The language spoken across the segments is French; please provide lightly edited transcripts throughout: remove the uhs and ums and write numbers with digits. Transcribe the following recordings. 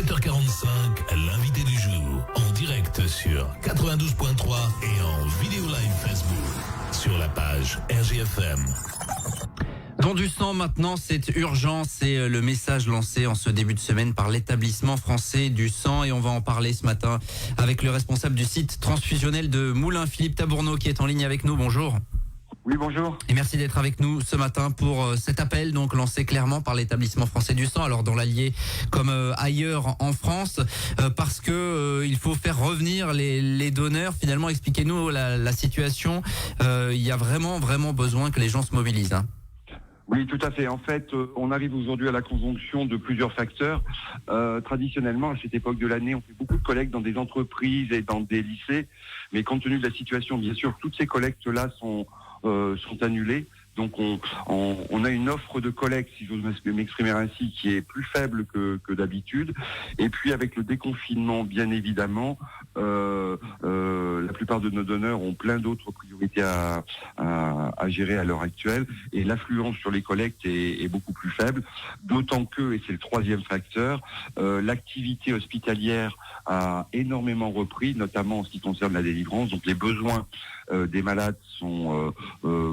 7h45, l'invité du jour, en direct sur 92.3 et en vidéo live Facebook, sur la page RGFM. Don du sang maintenant, c'est urgent, c'est le message lancé en ce début de semaine par l'établissement français du sang et on va en parler ce matin avec le responsable du site transfusionnel de Moulins, Philippe Tabourneau, qui est en ligne avec nous. Bonjour. Oui, bonjour. Et merci d'être avec nous ce matin pour cet appel donc lancé clairement par l'établissement français du sang, alors dans l'Allier comme ailleurs en France, parce que il faut faire revenir les donneurs. Finalement, expliquez-nous la situation. Il y a vraiment besoin que les gens se mobilisent. Hein. Oui, tout à fait. En fait, on arrive aujourd'hui à la conjonction de plusieurs facteurs. Traditionnellement, à cette époque de l'année, on fait beaucoup de collectes dans des entreprises et dans des lycées. Mais compte tenu de la situation, bien sûr, toutes ces collectes-là sont annulées. Donc on a une offre de collecte, si j'ose m'exprimer ainsi, qui est plus faible que d'habitude. Et puis avec le déconfinement, bien évidemment, la plupart de nos donneurs ont plein d'autres priorités à gérer à l'heure actuelle. Et l'affluence sur les collectes est beaucoup plus faible. D'autant que, et c'est le troisième facteur, l'activité hospitalière a énormément repris, notamment en ce qui concerne la délivrance. Donc les besoins des malades sont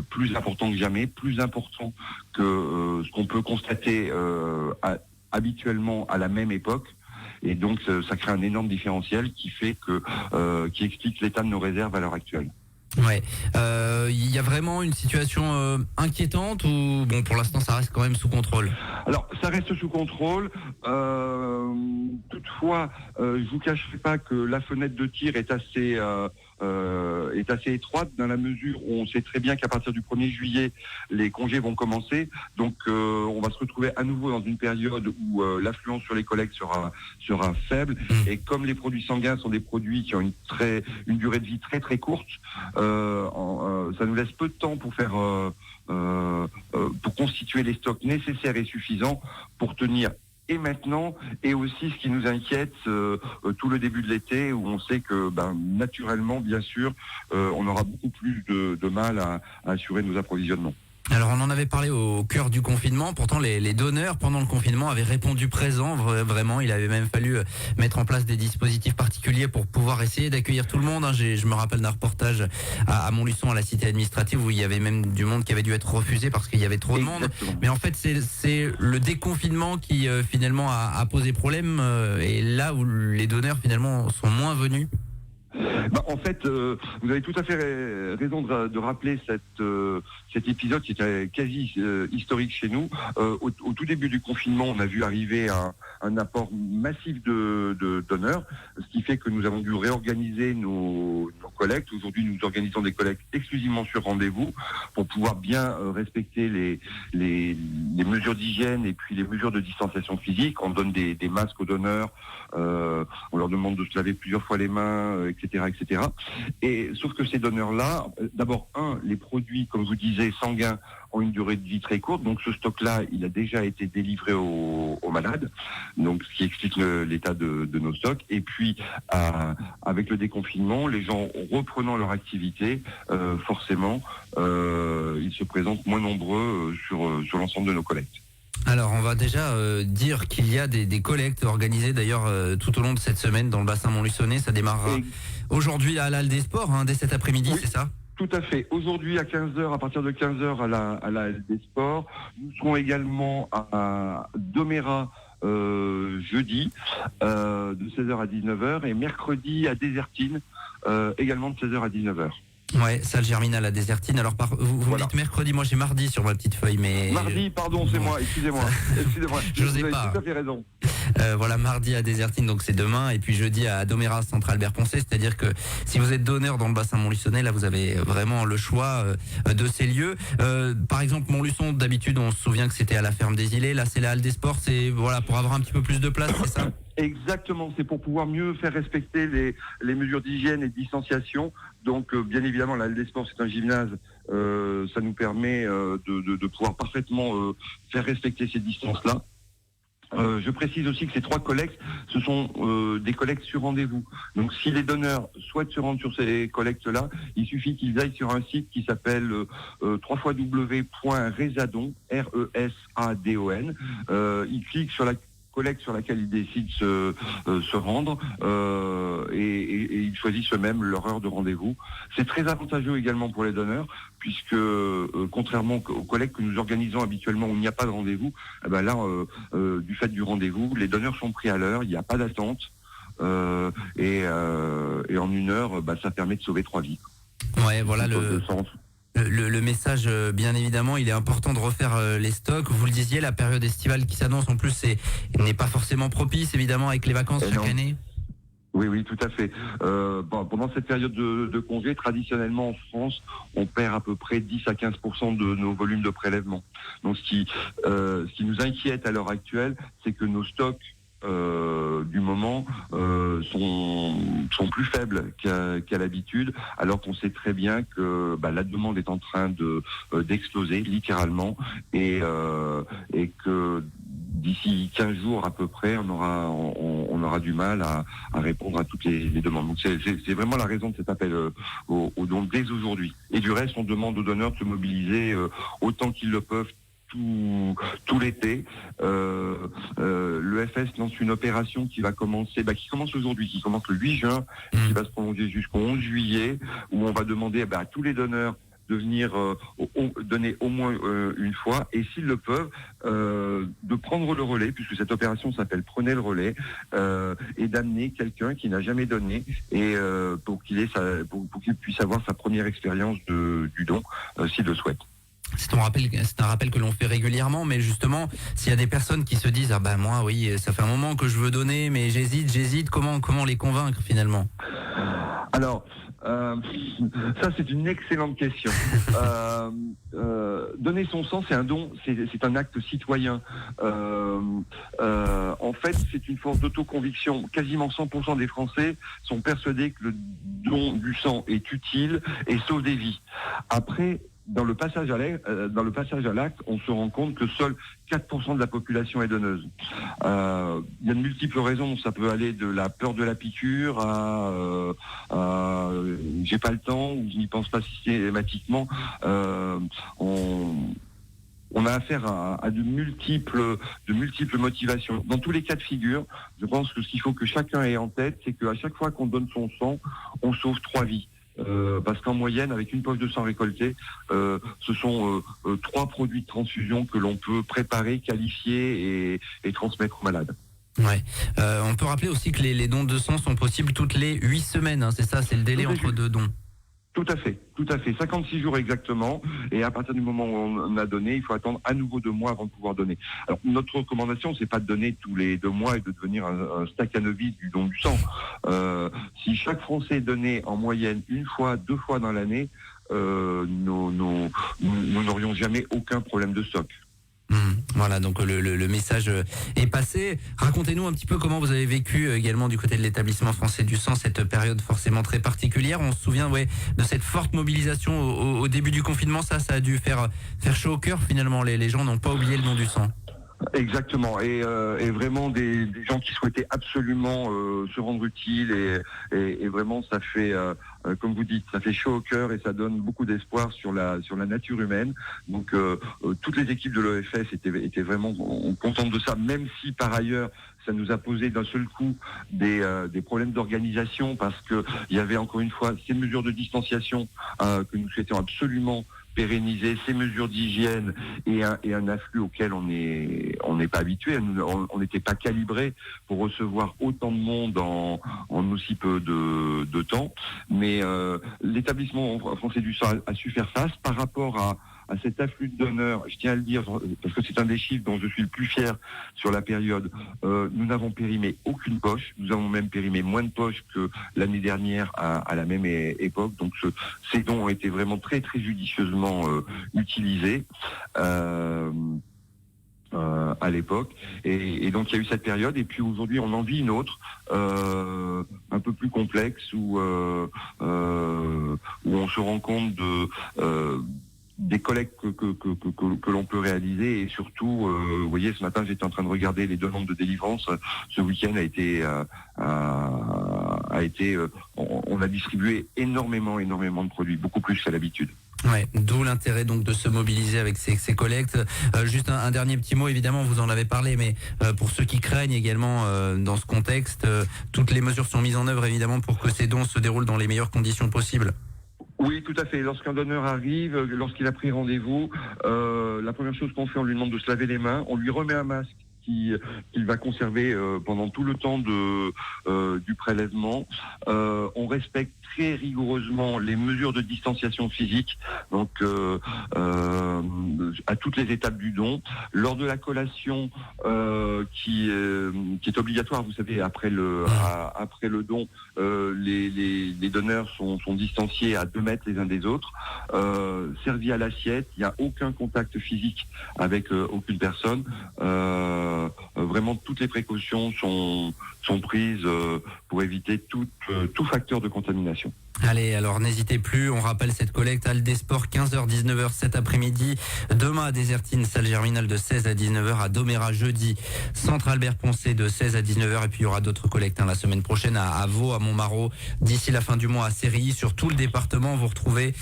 plus importants que jamais, plus importants que ce qu'on peut constater habituellement à la même époque. Et donc ça crée un énorme différentiel qui explique l'état de nos réserves à l'heure actuelle. Ouais, il y a vraiment une situation inquiétante ou bon, pour l'instant ça reste quand même sous contrôle? Alors ça reste sous contrôle. Toutefois, je vous cacherai pas que la fenêtre de tir est assez étroite, dans la mesure où on sait très bien qu'à partir du 1er juillet, les congés vont commencer. Donc on va se retrouver à nouveau dans une période où l'affluence sur les collectes sera faible. Et comme les produits sanguins sont des produits qui ont une durée de vie très très courte, ça nous laisse peu de temps pour faire pour constituer les stocks nécessaires et suffisants pour tenir et maintenant, et aussi ce qui nous inquiète tout le début de l'été, où on sait que naturellement, bien sûr, on aura beaucoup plus de mal à assurer nos approvisionnements. Alors on en avait parlé au cœur du confinement, pourtant les donneurs pendant le confinement avaient répondu présent, vraiment, il avait même fallu mettre en place des dispositifs particuliers pour pouvoir essayer d'accueillir tout le monde. Hein. Je me rappelle d'un reportage à Montluçon, à la cité administrative, où il y avait même du monde qui avait dû être refusé parce qu'il y avait trop de monde. Mais en fait c'est le déconfinement qui finalement a posé problème et là où les donneurs finalement sont moins venus. En fait, vous avez tout à fait raison de rappeler cet épisode qui était quasi historique chez nous. Au tout début du confinement, on a vu arriver un apport massif de donneurs, ce qui fait que nous avons dû réorganiser nos collectes. Aujourd'hui, nous organisons des collectes exclusivement sur rendez-vous pour pouvoir bien respecter les mesures d'hygiène et puis les mesures de distanciation physique. On donne des masques aux donneurs, on leur demande de se laver plusieurs fois les mains, etc. Et sauf que ces donneurs-là, d'abord, les produits, comme vous disiez, sanguins, ont une durée de vie très courte. Donc ce stock-là, il a déjà été délivré aux malades. Donc ce qui explique l'état de nos stocks. Et puis, avec le déconfinement, les gens reprenant leur activité, forcément, ils se présentent moins nombreux sur l'ensemble de nos collectes. Alors on va déjà dire qu'il y a des collectes organisées d'ailleurs tout au long de cette semaine dans le bassin montluçonnais. Ça démarrera aujourd'hui à la Halle des Sports, dès cet après-midi, oui, c'est ça? Tout à fait. Aujourd'hui à 15h, à partir de 15h à la Halle des Sports. Nous serons également à Domérat jeudi de 16h à 19h et mercredi à Désertine également de 16h à 19h. Ouais, salle Germinal à Désertine. Alors vous me dites mercredi, moi j'ai mardi sur ma petite feuille, mais mardi, pardon, c'est moi, excusez-moi. Je vous ai pas. Tout à fait raison. Voilà, mardi à Désertine, donc c'est demain, et puis jeudi à Domérat, Centre Albert Poncet. C'est-à-dire que si vous êtes donneur dans le bassin montluçonnais, là vous avez vraiment le choix de ces lieux. Par exemple, Montluçon, d'habitude on se souvient que c'était à la ferme des Îlets. Là c'est la Halle des Sports, c'est voilà pour avoir un petit peu plus de place, c'est ça? Exactement, c'est pour pouvoir mieux faire respecter les mesures d'hygiène et de distanciation. Donc bien évidemment, la Halle des Sports, c'est un gymnase, ça nous permet de pouvoir parfaitement faire respecter ces distances-là. Je précise aussi que ces 3 collectes, ce sont des collectes sur rendez-vous. Donc si les donneurs souhaitent se rendre sur ces collectes-là, il suffit qu'ils aillent sur un site qui s'appelle www.resadon, RESADON. Ils cliquent sur la collecte sur laquelle ils décident se rendre et ils choisissent eux-mêmes leur heure de rendez-vous. C'est très avantageux également pour les donneurs puisque contrairement aux collectes que nous organisons habituellement où il n'y a pas de rendez-vous, eh ben là, du fait du rendez-vous, les donneurs sont pris à l'heure, il n'y a pas d'attente et en 1 heure, ça permet de sauver 3 vies. Ouais, voilà le message, bien évidemment, il est important de refaire les stocks. Vous le disiez, la période estivale qui s'annonce en plus n'est pas forcément propice, évidemment, avec les vacances chaque année. Oui, tout à fait. Pendant cette période de congé, traditionnellement en France, on perd à peu près 10 à 15% de nos volumes de prélèvement. Donc ce qui nous inquiète à l'heure actuelle, c'est que nos stocks du moment sont plus faibles qu'à l'habitude, alors qu'on sait très bien que la demande est en train d'exploser littéralement et que d'ici 15 jours à peu près, on aura du mal à répondre à toutes les demandes. Donc c'est vraiment la raison de cet appel aux dons dès aujourd'hui. Et du reste, on demande aux donneurs de se mobiliser autant qu'ils le peuvent tout l'été. L'EFS lance une opération qui commence aujourd'hui, qui commence le 8 juin, qui va se prolonger jusqu'au 11 juillet, où on va demander à tous les donneurs de venir donner au moins une fois, et s'ils le peuvent, de prendre le relais, puisque cette opération s'appelle Prenez le relais, et d'amener quelqu'un qui n'a jamais donné, et pour qu'il puisse avoir sa première expérience du don, s'il le souhaite. C'est un rappel que l'on fait régulièrement, mais justement, s'il y a des personnes qui se disent moi oui, ça fait un moment que je veux donner, mais j'hésite, comment les convaincre finalement? Alors, ça c'est une excellente question. Donner son sang, c'est un don, c'est un acte citoyen. En fait, c'est une force d'autoconviction. Quasiment 100% des Français sont persuadés que le don du sang est utile et sauve des vies. Après, dans le passage à l'acte, on se rend compte que seul 4% de la population est donneuse. Il y a de multiples raisons. Ça peut aller de la peur de la piqûre à j'ai pas le temps ou je n'y pense pas systématiquement. On a affaire à de multiples motivations. Dans tous les cas de figure, je pense que ce qu'il faut que chacun ait en tête, c'est qu'à chaque fois qu'on donne son sang, on sauve 3 vies. Parce qu'en moyenne, avec une poche de sang récoltée, ce sont 3 produits de transfusion que l'on peut préparer, qualifier et transmettre aux malades. Ouais. On peut rappeler aussi que les dons de sang sont possibles toutes les 8 semaines, c'est ça, c'est le délai entre 2 dons. Tout à fait. 56 jours exactement. Et à partir du moment où on a donné, il faut attendre à nouveau 2 mois avant de pouvoir donner. Alors, notre recommandation, c'est pas de donner tous les 2 mois et de devenir un Stakhanovich du don du sang. Si chaque Français donnait en moyenne 1 fois, 2 fois dans l'année, nous n'aurions jamais aucun problème de stock. Voilà, donc le message est passé. Racontez-nous un petit peu comment vous avez vécu également du côté de l'établissement français du sang cette période forcément très particulière. On se souvient de cette forte mobilisation au début du confinement. Ça a dû faire chaud au cœur finalement. Les gens n'ont pas oublié le don du sang. Exactement, et vraiment des gens qui souhaitaient absolument se rendre utiles et vraiment ça fait, comme vous dites, ça fait chaud au cœur et ça donne beaucoup d'espoir sur la nature humaine. Donc toutes les équipes de l'EFS étaient vraiment contentes de ça, même si par ailleurs ça nous a posé d'un seul coup des problèmes d'organisation parce que il y avait encore une fois ces mesures de distanciation que nous souhaitions absolument pérenniser, ces mesures d'hygiène et un afflux auquel on n'est pas habitué. On n'était pas calibré pour recevoir autant de monde en aussi peu de temps. Mais l'établissement français du sang a su faire face par rapport à cet afflux de donneurs. Je tiens à le dire parce que c'est un des chiffres dont je suis le plus fier sur la période. Nous n'avons périmé aucune poche. Nous avons même périmé moins de poches que l'année dernière à la même époque. Donc ces dons ont été vraiment très très judicieusement utilisés. À l'époque et donc il y a eu cette période et puis aujourd'hui on en vit une autre un peu plus complexe où on se rend compte des collectes que l'on peut réaliser et surtout vous voyez ce matin j'étais en train de regarder les demandes de délivrance. Ce week-end on a distribué énormément de produits, beaucoup plus qu'à l'habitude. Ouais, d'où l'intérêt donc de se mobiliser avec ces collectes. Juste un dernier petit mot, évidemment, vous en avez parlé, mais pour ceux qui craignent également dans ce contexte, toutes les mesures sont mises en œuvre évidemment pour que ces dons se déroulent dans les meilleures conditions possibles. Oui, tout à fait. Lorsqu'un donneur arrive, lorsqu'il a pris rendez-vous, la première chose qu'on fait, on lui demande de se laver les mains, on lui remet un masque qu'il va conserver pendant tout le temps du prélèvement. On respecte très rigoureusement les mesures de distanciation physique, donc à toutes les étapes du don. Lors de la collation, qui est obligatoire, vous savez, après le don, les donneurs sont distanciés à 2 mètres les uns des autres, servis à l'assiette. Il n'y a aucun contact physique avec aucune personne. Vraiment, toutes les précautions sont prises pour éviter tout facteur de contamination. Allez, alors n'hésitez plus, on rappelle cette collecte Halle des Sports 15h-19h cet après-midi, demain à Désertine, salle Germinal de 16 à 19h, à Doméra jeudi, Centre Albert Poncé de 16 à 19h, et puis il y aura d'autres collectes la semaine prochaine à Vaud, à Montmarault, d'ici la fin du mois à Sérilly. Sur tout le département, vous retrouvez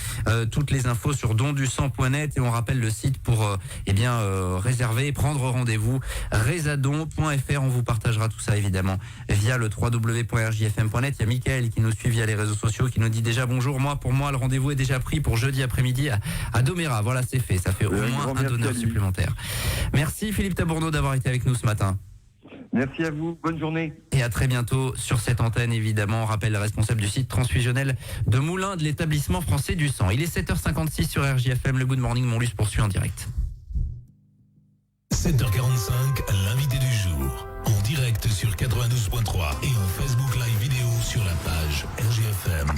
toutes les infos sur dondusang.net, et on rappelle le site pour réserver, prendre rendez-vous, rezadon.fr. On vous partagera tout ça évidemment via le www.rjfm.net. Il y a Mickaël qui nous suit via les réseaux sociaux, qui nous dit déjà bonjour. Pour moi, le rendez-vous est déjà pris pour jeudi après-midi à Doméra. Voilà, c'est fait. Ça fait au moins un donneur supplémentaire. Merci Philippe Tabourneau d'avoir été avec nous ce matin. Merci à vous. Bonne journée. Et à très bientôt sur cette antenne, évidemment. On rappelle le responsable du site transfusionnel de Moulins de l'établissement français du sang. Il est 7h56 sur RJFM. Le Good Morning Montluce poursuit en direct. 7h45, l'invité du jour. En direct sur 92.3 et en Facebook Live vidéo sur la page RJFM.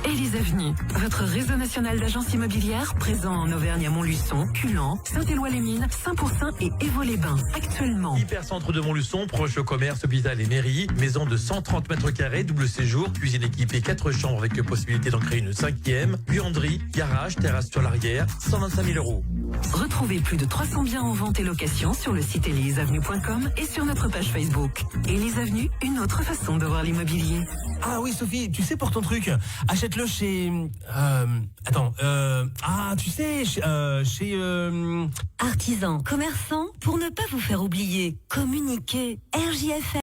Élise Avenue, votre réseau national d'agences immobilières présent en Auvergne à Montluçon, Culan, Saint-Éloi-les-Mines, Saint-Pourçain et Évaux-les-Bains. Actuellement. Hypercentre de Montluçon, proche au commerce, hôpital et mairie. Maison de 130 mètres carrés, double séjour, cuisine équipée, 4 chambres avec possibilité d'en créer une 5e. Buanderie, garage, terrasse sur l'arrière, 125 000 €. Retrouvez plus de 300 biens en vente et location sur le site eliseavenue.com et sur notre page Facebook. Élise Avenue, une autre façon de voir l'immobilier. Ah oui Sophie, tu sais pour ton truc, achète-le chez... chez... Artisans, commerçants, pour ne pas vous faire oublier, communiquez. RJFM.